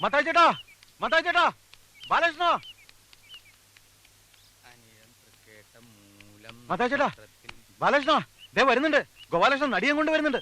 മത്തായി ചേട്ടാ, മത്തായി ചേട്ടാ, ബാലകൃഷ്ണ, മത്തായി ചേട്ടാ, ബാലകൃഷ്ണ, ദേ വരുന്നുണ്ട്. ഗോപാലകൃഷ്ണൻ നടിയം കൊണ്ട് വരുന്നുണ്ട്.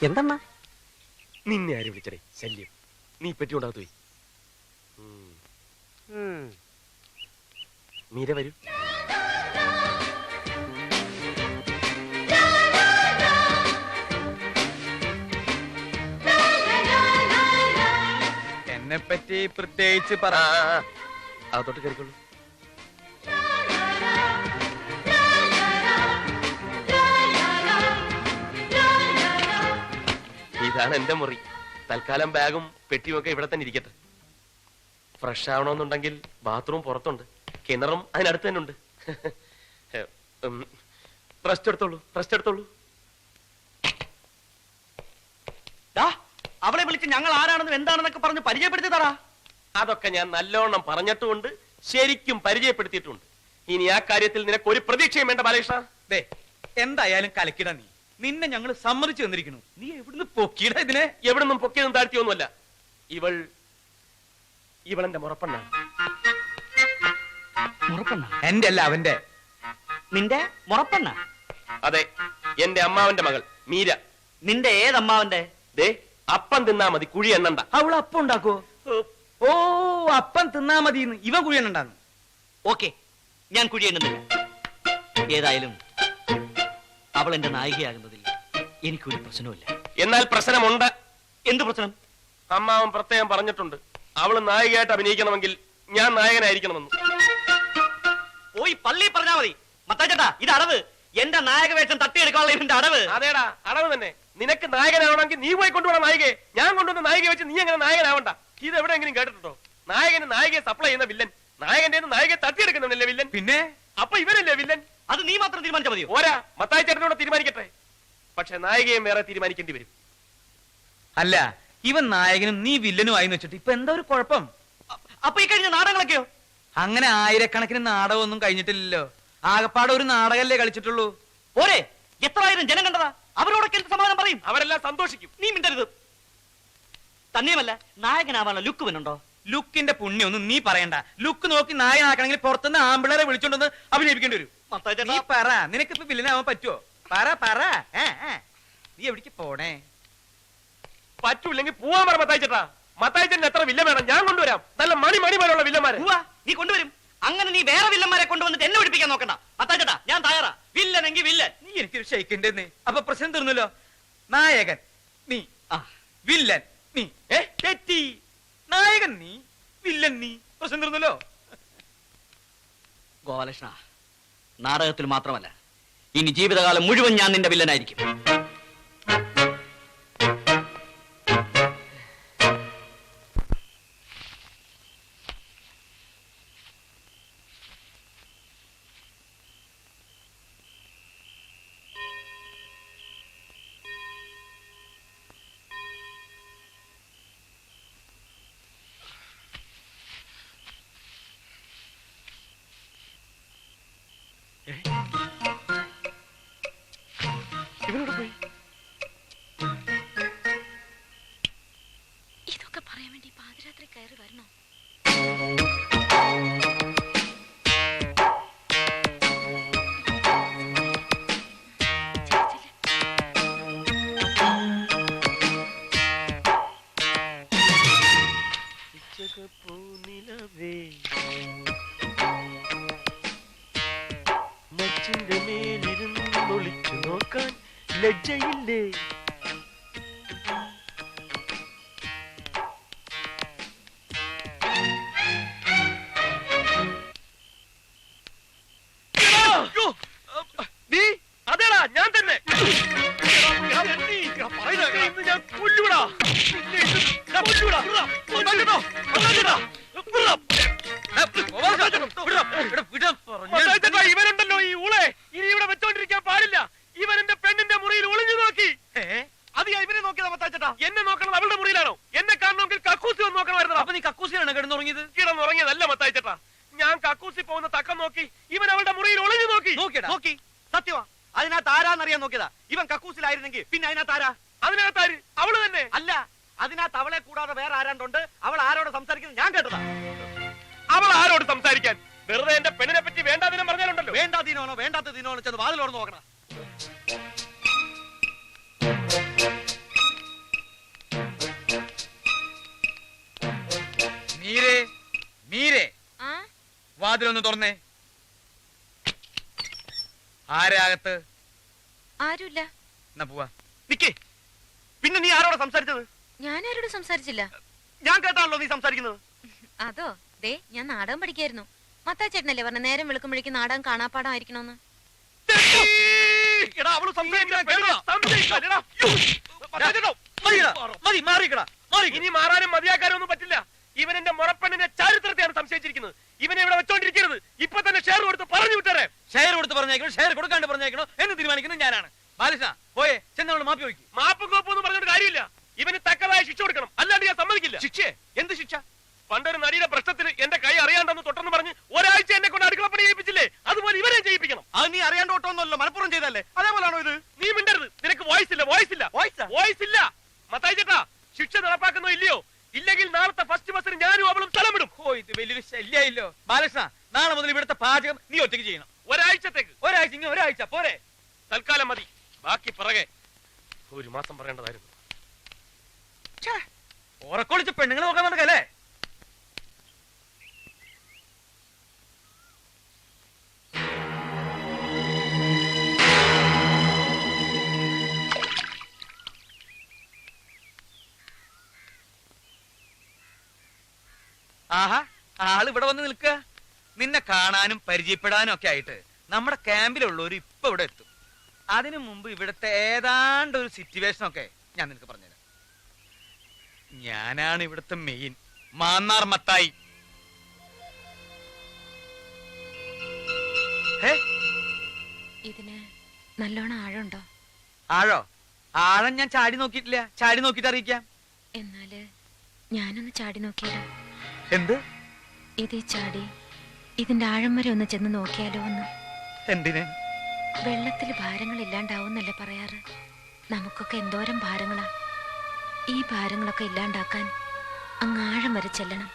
എന്തെണ്ണ നിന്നെ ആര് വിളിച്ചടേ? ശല്യം. നീ പെട്ടിക്കൊണ്ടാകത്ത് പോയി. മീര വരൂ. എന്നെ പറ്റി പ്രത്യേകിച്ച് പറ. അതോട്ട് കയറിക്കൊള്ളു. ഇതാണ് എന്റെ മുറി. തൽക്കാലം ബാഗും പെട്ടിയും ഒക്കെ ഇവിടെ തന്നെ ഇരിക്കട്ടെ. ഫ്രഷ് ആവണമെന്നുണ്ടെങ്കിൽ ബാത്റൂം പുറത്തുണ്ട്, കിണറും അതിനടുത്ത് തന്നെ ഉണ്ട്. റെസ്റ്റ് എടുത്തോളൂ, റെസ്റ്റ് എടുത്തോളൂ. അവളെ വിളിച്ച് ഞങ്ങൾ ആരാണെന്നും എന്താണെന്നൊക്കെ പറഞ്ഞ് പരിചയപ്പെടുത്തി തറാ. അതൊക്കെ ഞാൻ നല്ലോണം പറഞ്ഞിട്ടുമുണ്ട്, ശരിക്കും പരിചയപ്പെടുത്തിയിട്ടുണ്ട്. ഇനി ആ കാര്യത്തിൽ നിനക്ക് ഒരു പ്രതീക്ഷയും വേണ്ട ബാലകൃഷ്ണ. എന്തായാലും കലക്കിട. നീ നിന്നെ ഞങ്ങൾ സമ്മതിച്ചു തന്നിരിക്കുന്നു. നീ എവിടുന്ന് പൊക്കിയിട ഇതിനെ? എവിടുന്നും പൊക്കിയതും താഴ്ത്തിയൊന്നുമല്ല. ഇവളെന്റെ മുറപ്പെണ്ണാണ്. മുറപ്പെണ്ണ? എന്റെ അല്ല, അവന്റെ. നിന്റെ മുറപ്പെണ്ണ? അതെ, എന്റെ അമ്മാവന്റെ മകൾ മീര. നിന്റെ ഏതമ്മാവന്റെ? ദേ, അപ്പം തിന്നാ മതി, കുഴി എണ്ണണ്ട. അവൾ അപ്പം ഉണ്ടാക്കോ? ഓ, അപ്പം തിന്നാ മതി. ഇവ കുഴി എണ്ണണ്ടാന്ന്. ഓക്കെ, ഞാൻ കുഴി എണ്ണുന്നില്ല. ഏതായാലും അവൾ എന്റെ നായികയാകുന്നതിൽ എനിക്കൊരു പ്രശ്നവുമില്ല. എന്നാൽ പ്രശ്നമുണ്ട്. എന്ത് പ്രശ്നം? അമ്മാവൻ പ്രത്യേകം പറഞ്ഞിട്ടുണ്ട്, അവള് നായികയായിട്ട് അഭിനയിക്കണമെങ്കിൽ ഞാൻ നായകനായിരിക്കണമെന്ന്. പോയി പള്ളി പറഞ്ഞാ മതി. മത്താച്ചേട്ടാ, ഇത് അടവ്. എന്റെ നായക വേഷം തട്ടിയെടുക്കാനുള്ള ഇവന്റെ അടവ്. അതേടാ, അടവ് തന്നെ. നിനക്ക് നായകനാവണമെങ്കിൽ നീ പോയി കൊണ്ടുപോകണം നായികയെ. ഞാൻ കൊണ്ടുവന്ന നായികയെ വെച്ച് നീ എങ്ങനെ നായകനാവണ്ട? ഇത് എവിടെയെങ്കിലും കേട്ടിട്ടുണ്ടോ? നായകന് നായികയെ സപ്ലൈ ചെയ്യുന്ന വില്ലൻ, നായകന്റെ നായികയെ തട്ടിയെടുക്കുന്നില്ലേ വില്ലൻ? പിന്നെ അപ്പൊ ഇവരല്ലേ വില്ലൻ? അത് നീ മാത്രം തീരുമാനിച്ചാൽ മതിയോ? ഓരാ, മത്തായി ചേട്ടനോട് തീരുമാനിക്കട്ടെ. പക്ഷെ നായികയും വേറെ തീരുമാനിക്കേണ്ടി വരും. അല്ല, ഇവൻ നായകനും നീ വില്ലനും ആയി വെച്ചിട്ട് ഇപ്പൊ എന്താ ഒരു കുഴപ്പം? അപ്പൊ ഈ കഴിഞ്ഞ നാടകങ്ങളൊക്കെയോ? അങ്ങനെ ആയിരക്കണക്കിന് നാടകമൊന്നും കഴിഞ്ഞിട്ടില്ലല്ലോ. ആകപ്പാടെ ഒരു നാടകല്ലേ കളിച്ചിട്ടുള്ളൂ. പോരെ, എത്രായിരം ജനം കണ്ടതാ. അവരോടൊക്കെ എന്ത് സമാധാനം പറയും? അവരെല്ലാം സന്തോഷിക്കും. നീ മിണ്ടരുത്. തന്നെയുമല്ല, നായകനാവാനുള്ള ലുക്ക് വന്നുണ്ടോ? ലുക്കിന്റെ പുണ്യൊന്നും നീ പറയണ്ട. ലുക്ക് നോക്കി നായകനാക്കണമെങ്കിൽ പുറത്തുനിന്ന് ആമ്പിളരെ വിളിച്ചോണ്ടൊന്ന് അഭിനയിപ്പിക്കേണ്ടി വരും. നീ പറ, നിനക്കിപ്പോ വില്ലനാവാൻ പറ്റുമോ? പറ പറ. നീ എവിടേക്ക് പോണേ? പറ്റൂല്ലെങ്കിൽ പോവാൻ പറ മത്തായി ചേട്ടാ. മത്തായി ചേട്ടൻ എത്ര വില്ല വേണം? ഞാൻ കൊണ്ടുവരാം. നല്ല മണി പോലുള്ള വില്ലന്മാരെ. നീ കൊണ്ടുവരും. അങ്ങനെ നീ വേറെ വില്ലന്മാരെ കൊണ്ടുവന്നിട്ട് എന്നെ ഒഴിപ്പിക്കാൻ നോക്കണ്ട. മത്താച്ചേട്ടാ, ഞാൻ തയ്യാറാ. വില്ലനെങ്കിൽ വില്ലൻ. നീ എനിക്കൊരു ഷെയ്ക്കിന്റെ. അപ്പൊ പ്രശ്നം തീർന്നല്ലോ. നായകൻ നീ, വില്ലൻ നീ. തെറ്റി. നായകൻ നീ, വില്ലൻ നീ. പ്രശ്നം തീർന്നല്ലോ. ഗോപാലകൃഷ്ണ, നാടകത്തിൽ മാത്രമല്ല, ഇനി ജീവിതകാലം മുഴുവൻ ഞാൻ നിന്റെ വില്ലനായിരിക്കും. ഇതൊക്കെ പറയാൻ വേണ്ടി പാതിരാത്രി കയറി വരണോ? മച്ചിന്റെ മേലിരുന്ന് ഒളിച്ചു നോക്കാൻ ലജ്ജയില്ലേ? അതേടാ, ഞാൻ തന്നെ. ഞാൻ കൊല്ലൂടാ. കിടന്നുറങ്ങിയത്? കിടന്നുറങ്ങിയതല്ല മത്തായി ചേട്ടാ, ഞാൻ കക്കൂസി പോകുന്ന തക്കം നോക്കി ഇവൻ അവളുടെ മുറിയിൽ ഒളിഞ്ഞു നോക്കി. നോക്കി സത്യമാ, അതിനകത്ത് ആരാന്നറിയാൻ നോക്കിയതാ. ഇവൻ കക്കൂസിലായിരുന്നെങ്കിൽ പിന്നെ അതിനകത്ത് ആരാ? അതിനകത്താര്? അവള് തന്നെ. അല്ല, അതിനകത്ത് അവളെ കൂടാതെ വേറെ ആരാണ്ടുണ്ട്. അവൾ ആരോട് സംസാരിക്കുന്നത് ഞാൻ കേട്ടതാ. അവൾ ആരോട് സംസാരിക്കാൻ? വെറുതെ എന്റെ പെണ്ണിനെ പറ്റി വേണ്ടാതിനും പറഞ്ഞാലുണ്ടല്ലോ. വേണ്ടാതീനോനോ വേണ്ടാത്ത ദിനോനോ ചെന്ന് വാതിലോട് നോക്കണം. മീരേ, മീരേ, ആ വാതിലൊന്ന് തുറന്നേ. ആരാകത്ത്? ആരുമില്ല. എന്നാ പോവാ. നിക്കേ, പിന്നെ നീ ആരോട് സംസാരിച്ചത്? ഞാൻ ആരോട് സംസാരിച്ചില്ല. ഞാൻ കേട്ടാണല്ലോ നീ സംസാരിക്കുന്നത്. അതോ, ദേ ഞാൻ നാടകം പഠിക്കായിരുന്നു. മത്തായി ചേട്ടനല്ലേ പറഞ്ഞ നേരം വെളുക്കുമ്പോഴേക്കും നാടകം കാണാപ്പാടമായിരിക്കണോന്ന്. എടാ, അവള് സംസാരിക്കുന്നത് കേൾക്കടാ. സംശയിക്കാതെടാ. മതി, മാറിക്കടാ. ഇനി മാറാനും മതിയാക്കാനും ഒന്നും പറ്റില്ല. ഇവൻ എന്റെ മുറപ്പെണ്ണിന്റെ ചരിത്രത്തെയാണ് സംശയിച്ചിരിക്കുന്നത്. ഇവനെ ഇവിടെ വെച്ചോണ്ടിരിക്കരുത്. ഇപ്പൊ തന്നെ ഷെയർ കൊടുത്ത് പറഞ്ഞു വിട്ടേ. ഷെയർ കൊടുത്ത് പറഞ്ഞേക്കണോ ഷെയർ കൊടുക്കാണ്ട് പറഞ്ഞേക്കണോ എന്ന് തീരുമാനിക്കുന്നത് ഞാനാണ്. ബാലകൃഷ്ണ പോയേ, ചെന്നവള് മാപ്പി വയ്ക്കും. മാപ്പും കോപ്പും ഒന്നും പറഞ്ഞിട്ട് കാര്യമില്ല. ഇവന് തക്കതായ ശിക്ഷ കൊടുക്കണം, അല്ലാണ്ട് ഞാൻ സമ്മതിക്കില്ല. ശിക്ഷേ? എന്ത് ശിക്ഷ? പണ്ടൊരു നടിയുടെ പ്രശ്നത്തിന് എന്റെ കൈ അറിയാണ്ടെന്ന് തൊട്ടെന്ന് പറഞ്ഞ് ഒരാഴ്ച എന്നെ കൊണ്ട് അടുക്കളപ്പണി ചെയ്യിപ്പിച്ചില്ലേ, അതുപോലെ ഇവരെ ചെയ്യിപ്പിക്കണം. അത് നീ അറിയാണ്ട് ഓട്ടോന്നല്ലോ, മലപ്പുറം ചെയ്തല്ലേ? അതേപോലാണോ ഇത്? നീ മിണ്ടരുത്. നിനക്ക് വോയിസ് ഇല്ല, വോയിസ് ഇല്ല, വോയിസാ? വോയിസ് ഇല്ല. മത്തായി ചേട്ടാ, ശിക്ഷ നടപ്പാക്കുന്നോ ഇല്ലയോ? ഇല്ലെങ്കിൽ നാളത്തെ ഫസ്റ്റ് ബസ്സിന് ഞാനും അവളും സ്ഥലം വിടും. ഓ, ഇത് വലിയൊരു ശല്യായില്ലോ. ബാലകൃഷ്ണ, നാളെ മുതൽ ഇവിടുത്തെ പാചകം നീ ഒറ്റയ്ക്ക് ചെയ്യണം. ഒരാഴ്ചത്തേക്ക്. ഒരാഴ്ച, ഇങ്ങനെ ഒരാഴ്ച പോരെ? തൽക്കാലം മതി, ബാക്കി പിറകെ. ഒരു മാസം പറയേണ്ടതായിരുന്നു. ഉറക്കൊളിച്ച് പെണ്ണുങ്ങൾ നോക്കാൻ നടക്കല്ലേ? ആഹാ, ആള് ഇവിടെ വന്ന് നിൽക്കുക. നിന്നെ കാണാനും പരിചയപ്പെടാനും ഒക്കെ ആയിട്ട് നമ്മുടെ ക്യാമ്പിലുള്ളവർ ഇപ്പൊ ഇവിടെ എത്തും. അതിനു മുമ്പ് ഇവിടുത്തെ ഏതാണ്ട് ഒരു സിറ്റുവേഷൻ ഒക്കെ ഞാൻ നിനക്ക് പറഞ്ഞുതരാം. ഞാനാണ് ഇവിടുത്തെ മെയിൻ മാന്നാർ മത്തായി. ഇതിന് നല്ലോണം ആഴമുണ്ടോ? ആഴോ? ആഴം ഞാൻ ചാടി നോക്കിയിട്ടില്ല. ചാടി നോക്കിട്ട് അറിയിക്കാം. എന്നാല് ഞാനൊന്ന് ചാടി നോക്കിയാലോ? എന്ത്? ഇതേ ചാടി ഇതിന്റെ ആഴം വരെ ഒന്ന് ചെന്ന് നോക്കിയാലോ ഒന്ന്? എന്തിന്? വെള്ളത്തിൽ ഭാരങ്ങൾ ഇല്ലാണ്ടാവുന്നല്ലേ പറയാറ്? നമുക്കൊക്കെ എന്തോരം ഭാരങ്ങളാ. ഈ ഭാരങ്ങളൊക്കെ ഇല്ലാണ്ടാക്കാൻ അങ്ങ് ആഴം വരെ ചെല്ലണം.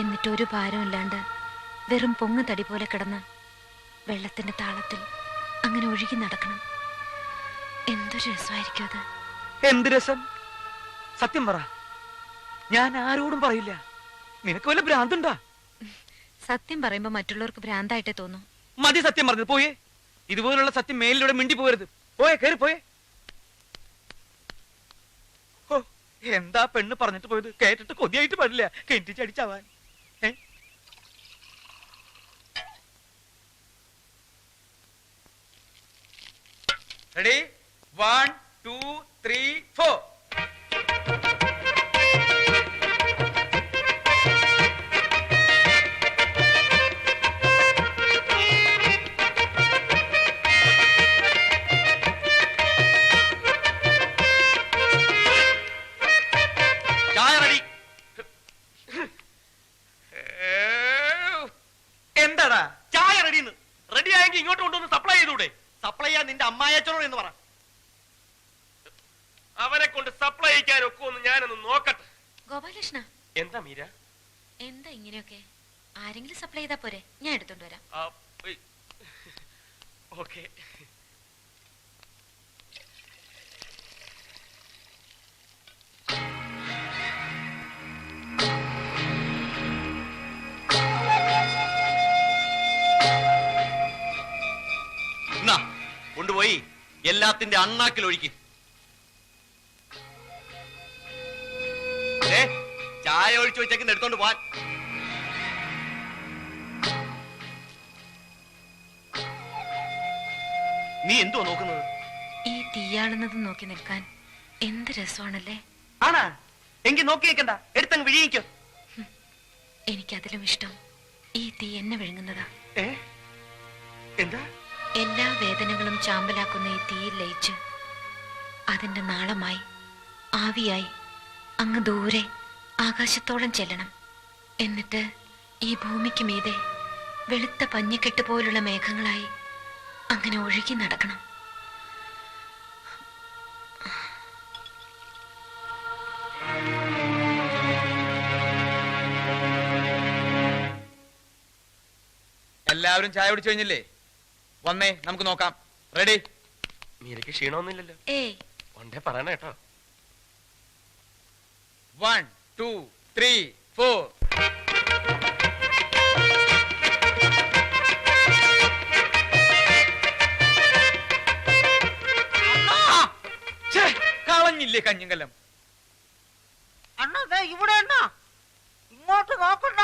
എന്നിട്ട് ഒരു ഭാരം ഇല്ലാണ്ട് വെറും പൊങ്ങ് തടി പോലെ കിടന്ന് വെള്ളത്തിന്റെ താളത്തിൽ അങ്ങനെ ഒഴുകി നടക്കണം. എന്തൊരു രസമായിരിക്കും അത്. എന്ത് രസം? സത്യം പറ, ഞാൻ ആരോടും പറയില്ല. നിനക്ക് വല്ല ഭ്രാന്തുണ്ടാ? സത്യം പറയുമ്പോ മറ്റുള്ളവർക്ക് ഭ്രാന്തായിട്ടേ തോന്നും. മതി സത്യം പറഞ്ഞത്. പോയേ, ഇതുപോലുള്ള സത്യം മേലിലൂടെ മിണ്ടി പോകരുത്. പോയേ, കയറി പോയേ. ഓ, എന്താ പെണ്ണ് പറഞ്ഞിട്ട് പോയത്? കേട്ടിട്ട് കൊതിയായിട്ട് പാടില്ല, കെട്ടിച്ചടിച്ചാവാൻ. റെഡി? 1 2 3 4. എന്താടാ? ചായ റെഡിന്ന്. റെഡി ആയെങ്കിൽ ഇങ്ങോട്ട് കൊണ്ടുവന്ന് സപ്ലൈ ചെയ്തൂടെ? സപ്ലൈ ചെയ്യാൻ നിന്റെ അമ്മായച്ചനോട് എന്ന് പറ. അവനെ കൊണ്ട് സപ്ലൈ ചെയ്യിക്കാൻ ഒക്കുമെന്ന് ഞാനൊന്ന് നോക്കട്ടെ. ഗോപാലകൃഷ്ണ, എന്താ മീര? എന്താ ഇങ്ങനെയൊക്കെ? ആരെങ്കിലും സപ്ലൈ ചെയ്താ പോരെ? ഞാൻ എടുത്തോണ്ട് വരാം. ഓക്കെ. കൊണ്ടുപോയി എല്ലാത്തിന്റെ അണ്ണാക്കിൽ ഒഴിക്കും. ചായ ഒഴിച്ചു വെച്ചേക്കുന്ന എടുത്തോണ്ട് പോവാൻ. നീ എന്തുവാ നോക്കുന്നത്? ഈ തീയാളുന്നത് നോക്കി നിൽക്കാൻ എന്ത് രസമാണല്ലേ? ആണാ? എങ്കിൽ നോക്കി നിൽക്കണ്ട, എടുത്തങ്ങ് വിഴിയിക്കോ. എനിക്കതിലും ഇഷ്ടം ഈ തീ എന്നെ വിഴുങ്ങുന്നതാ. എന്താ? എല്ലാ വേദനകളും ചാമ്പലാക്കുന്ന ഈ തീയിൽ ലയിച്ച് അതിന്റെ നാളമായി ആവിയായി അങ്ങ് ദൂരെ ആകാശത്തോളം ചെല്ലണം. എന്നിട്ട് ഈ ഭൂമിക്ക് മീതെ വെളുത്ത പഞ്ഞിക്കെട്ട് പോലുള്ള മേഘങ്ങളായി അങ്ങനെ ഒഴുകി നടക്കണം. എല്ലാവരും ചായ കുടിച്ചു കഴിഞ്ഞില്ലേ? വന്നേ, നമുക്ക് നോക്കാം. റെഡി? മീരയ്ക്ക് ക്ഷീണമൊന്നുമില്ലല്ലോ? ഏയ്, ഒണ്ടേ പറയണ കേട്ടോ. 1 2 3 4. കളഞ്ഞില്ലേ കഞ്ഞിങ്കലം? അണ്ണാ ദേ ഇവിടെ അണ്ണാ, ഇങ്ങോട്ട് നോക്കണ്ട.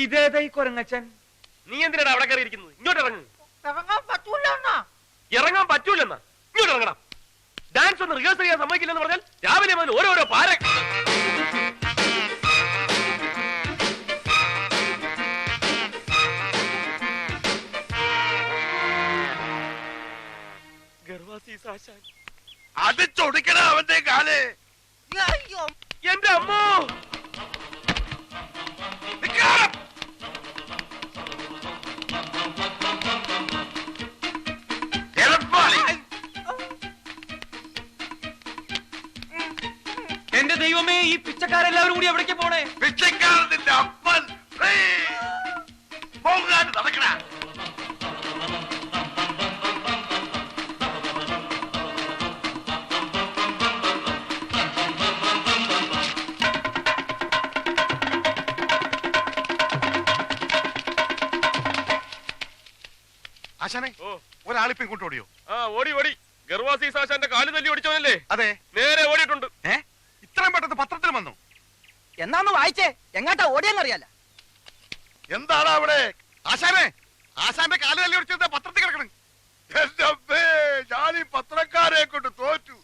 ഇതേതായി കൊരങ്ങച്ചൻ? നീ എന്തിനാണ് അവിടെ കയറി ഇരിക്കുന്നത്? ഇങ്ങോട്ട് ഇറങ്ങ്. ഇറങ്ങാൻ പറ്റൂല അണ്ണാ. ഇറങ്ങാൻ പറ്റൂലെന്നാ? ഇങ്ങോട്ട് ഇറങ്ങണം. ഡാൻസ് ഒന്ന് റിഹേഴ്സൽ ചെയ്യാൻ സമ്മതിക്കില്ലെന്ന് പറഞ്ഞാൽ രാവിലെ മുതൽ ഓരോരോ പാര. അത് ചൊടിക്കണ അവന്റെ കാല്. അയ്യോ, എന്റെ അമ്മോ, എന്റെ ദൈവമേ, ഈ പിച്ചക്കാരെല്ലാവരും കൂടി എവിടേക്ക് പോണേ? പിച്ചക്കാരന്റെ അപ്പൻ പോകാൻ നടക്കണ. ആശാനെ, ഒരാളിപ്പോ ഇങ്ങോട്ട് ഓടിയോ? ആ ഓടി ഓടി. ഗർവാസി സാശാന്റെ കാല് തല്ലി ഓടിച്ചവനല്ലേ? അതെ, നേരെ ഓടിയിട്ടുണ്ട്. ഇത്രയും പെട്ടെന്ന് പത്രത്തിൽ വന്നു. എന്നാന്ന് വായിച്ചേ, എങ്ങാട്ടാ ഓടിയെന്നറിയാല. എന്താണ് അവിടെ? ആശാനെ, ആശാന്റെ കാല് തല്ലി ഓടിച്ചത് പത്രത്തിൽ കിടക്കണം. എന്റെ അമ്മേ, ഞാൻ ഈ പത്രക്കാരെ കൊണ്ട് തോറ്റു.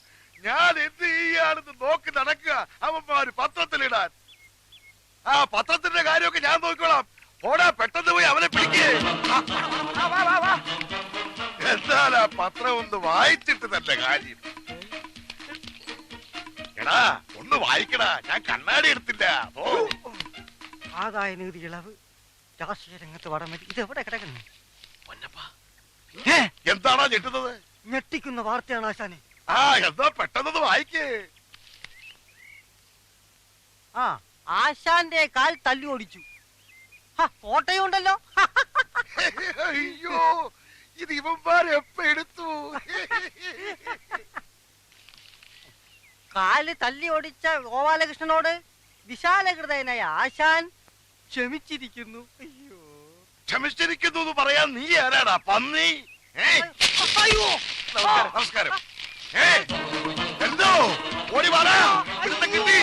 ഞാൻ എന്ത് ചെയ്യാണെന്ന് നോക്കി നടക്കുക അവന്മാര് പത്രത്തിലിടാൻ. ആ പത്രത്തിന്റെ കാര്യമൊക്കെ ഞാൻ നോക്കിക്കോളാം. ഓടാ, പെട്ടെന്ന് പോയി അവനെ പിടിക്കേ. എന്താ പത്രം ഒന്ന് വായിച്ചിട്ട് തന്നെ കാര്യം. എടാ, ഒന്ന് വായിക്കടാ, ഞാൻ കണ്ണാടി എടുത്തില്ല. ആദായ നികുതി ഇളവ്, രാഷ്ട്രീയ രംഗത്ത് വടമതി, ഇതെവിടെ കിടക്കുന്നു? എന്താണോ ഞെട്ടുന്നത്? ഞെട്ടിക്കുന്ന വാർത്തയാണ് ആശാനെ. ആ, എന്താ പെട്ടെന്ന് വായിക്കേ. ആ, ആശാന്റെ കാൽ തല്ലി ഓടിച്ചു. ഫോട്ടോയും ഉണ്ടല്ലോ. അയ്യോ, ഇത് ഇവന്മാരെ എപ്പ എടുത്തു? കാല് തല്ലി ഓടിച്ച ഗോപാലകൃഷ്ണനോട് വിശാലഹൃദയനായ ആശാൻ ക്ഷമിച്ചിരിക്കുന്നു. അയ്യോ, ക്ഷമിച്ചിരിക്കുന്നു എന്ന് പറയാൻ നീ ആരാടാ, പന്നി? അയ്യോ, നമസ്കാരം. എന്തോ ഓടി വാടാ, പിടുത്തം കിട്ടി.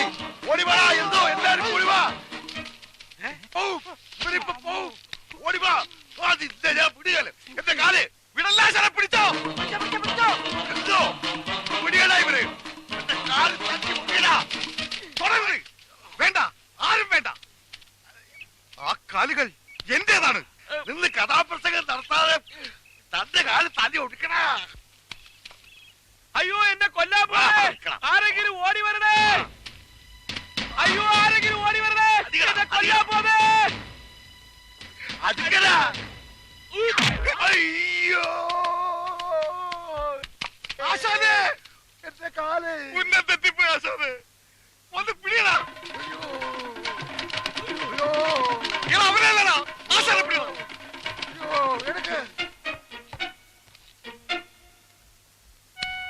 ഓടി വാടാ, എന്തോ എല്ലാരും ഓടി വാ. ഓടി വാ. ഞാൻ പിടികള്. എന്റെ കാല് വിടല്ല, പിടിച്ചോ. എന്തോ പിടികളാ ഇവര്. എന്റെ കാല് തട്ടി പിടിയടാ. തുടരുത്. വേണ്ട, ആരും വേണ്ട. ആ കാലുകൾ എന്റേതാണ്. നിന്ന് കഥാപ്രസംഗം നടത്താതെ തന്റെ കാല് തല്ലി ഒടുക്കണ. അയ്യോ, എന്നെ കൊല്ലാൻ പോണേ. ആരെങ്കിലും ഓടി വരണേ. അയ്യോ, ആരെങ്കിലും ഓടി വരണേ. എന്നെ കൊല്ലാൻ പോണേ. അടിക്കണ. അയ്യോ, ആശാനെ, എന്റെ കാല് ഉന്നത്തെത്തിപ്പോയി. ആശാനെ, ഒന്ന് പിടിയടാ. അവനല്ലടാ, ആശാനെ പിടിയടാ. അയ്യോ, എടുക്ക്.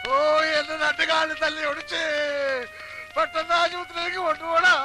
ഓ, എന്റെ രണ്ടു കാല് തല്ലി ഒടിച്ച് പെട്ടെന്ന് ആശുപത്രിയിലേക്ക് കൊണ്ടുപോടാ.